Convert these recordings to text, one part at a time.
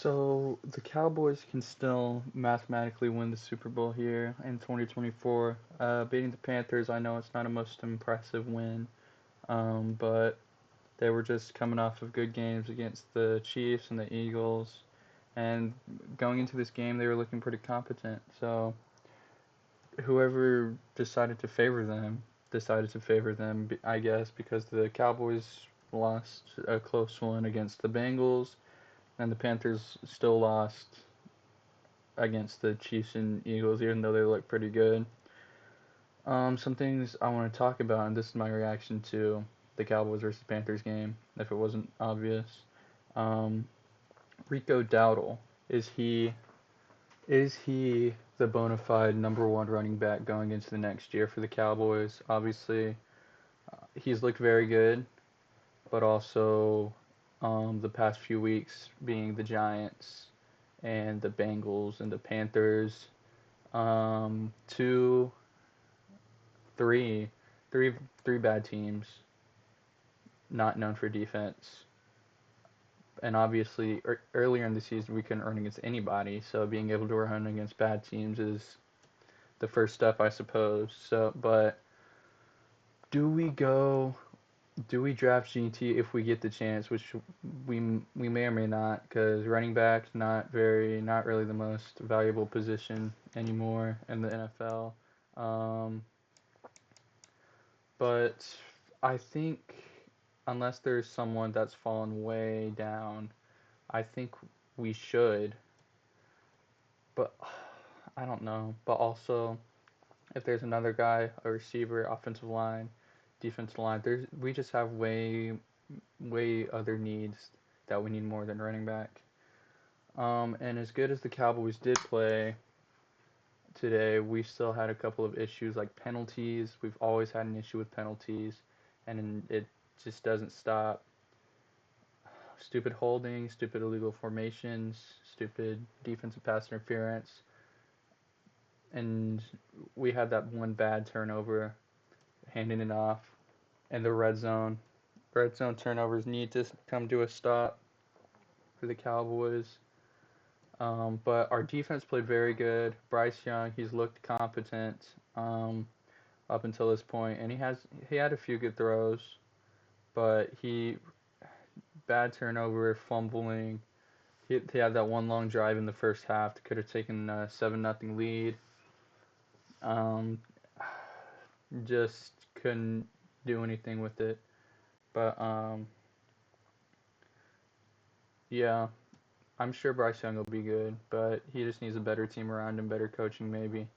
So the Cowboys can still mathematically win the Super Bowl here in 2024. Beating the Panthers, I know it's not a most impressive win, but they were just coming off of good games against the Chiefs and the Eagles, and going into this game, they were looking pretty competent. So whoever decided to favor them, I guess, because the Cowboys lost a close one against the Bengals, and the Panthers still lost against the Chiefs and Eagles, even though they look pretty good. Some things I want to talk about, and this is my reaction to the Cowboys versus Panthers game, if it wasn't obvious. Um, Rico Dowdle, is he is he the bona fide number one running back going into the next year for the Cowboys? Obviously, he's looked very good, but also the past few weeks being the Giants and the Bengals and the Panthers, two, three, three, three bad teams, not known for defense. And obviously, earlier in the season, we couldn't run against anybody, so being able to run against bad teams is the first step, I suppose. So, but do we go? Do we draft GT if we get the chance, which we may or may not, because running back not really the most valuable position anymore in the NFL. Um, but I think unless there's someone that's fallen way down, I think we should. But I don't know. But also, if there's another guy, a receiver, offensive line, defensive line, we just have way other needs that we need more than running back. And as good as the Cowboys did play today, we still had a couple of issues like penalties. We've always had an issue with penalties, and it just doesn't stop. Stupid holding, stupid illegal formations, stupid defensive pass interference, and we had that one bad turnover, handing it off in the red zone. Red zone turnovers need to come to a stop for the Cowboys. But our defense played very good. Bryce Young, he's looked competent up until this point, and he had a few good throws, but he bad turnover, fumbling. He had that one long drive in the first half that could have taken a 7-0 lead. Um, just couldn't do anything with it. But yeah, I'm sure Bryce Young will be good, but he just needs a better team around him, better coaching maybe.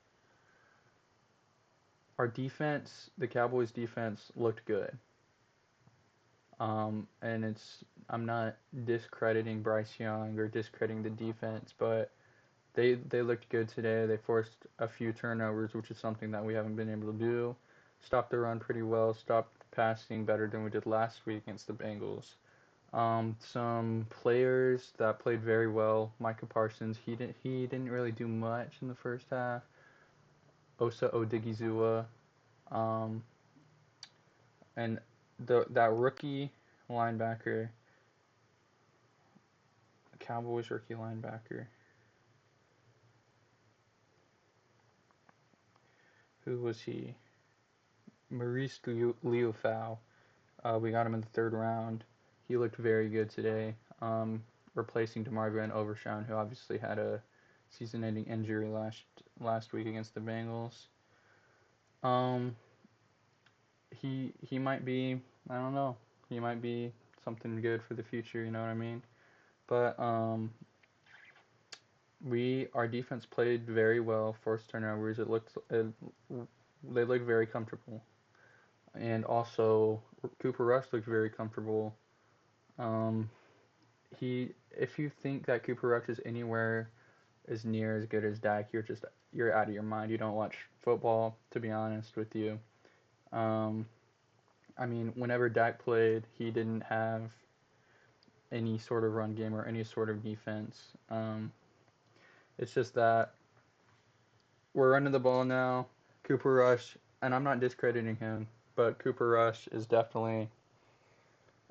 Our defense, the Cowboys defense looked good. And I'm not discrediting Bryce Young or discrediting the defense, but they looked good today. They forced a few turnovers, which is something that we haven't been able to do. Stopped the run pretty well. Stopped passing better than we did last week against the Bengals. Some players that played very well. Micah Parsons, he didn't really do much in the first half. Osa Odigizua, um, and that rookie linebacker, Cowboys rookie linebacker, who was he? Maurice Liufau. We got him in the third round. He looked very good today, replacing DeMarvin Overshown, who obviously had a season-ending injury last week against the Bengals. Um, he might be, I don't know, he might be something good for the future. You know what I mean? But our defense played very well, forced turnovers. They looked very comfortable, and also Cooper Rush looked very comfortable. Um, if you think that Cooper Rush is anywhere as near as good as Dak, you're out of your mind. You don't watch football, to be honest with you. Um, I mean, whenever Dak played, he didn't have any sort of run game or any sort of defense. It's just that we're running the ball now. Cooper Rush, and I'm not discrediting him, but Cooper Rush is definitely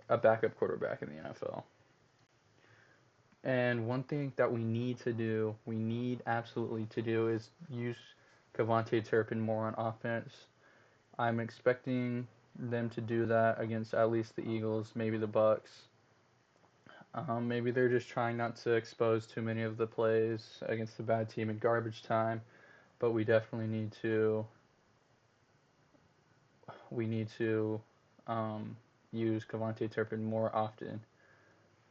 a backup quarterback in the NFL. And one thing that we need absolutely to do, is use Cavante Turpin more on offense. I'm expecting them to do that against at least the Eagles, maybe the Bucks. Maybe they're just trying not to expose too many of the plays against the bad team in garbage time. But we need to use Cavante Turpin more often.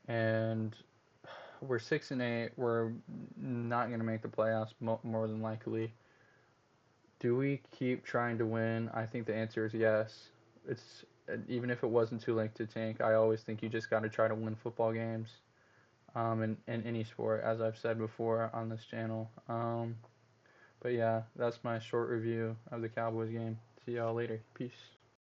And we're 6-8. We're not going to make the playoffs more than likely. Do we keep trying to win? I think the answer is yes. It's Even if it wasn't too late to tank, I always think you just got to try to win football games. In any sport, as I've said before on this channel. But yeah, that's my short review of the Cowboys game. See y'all later. Peace.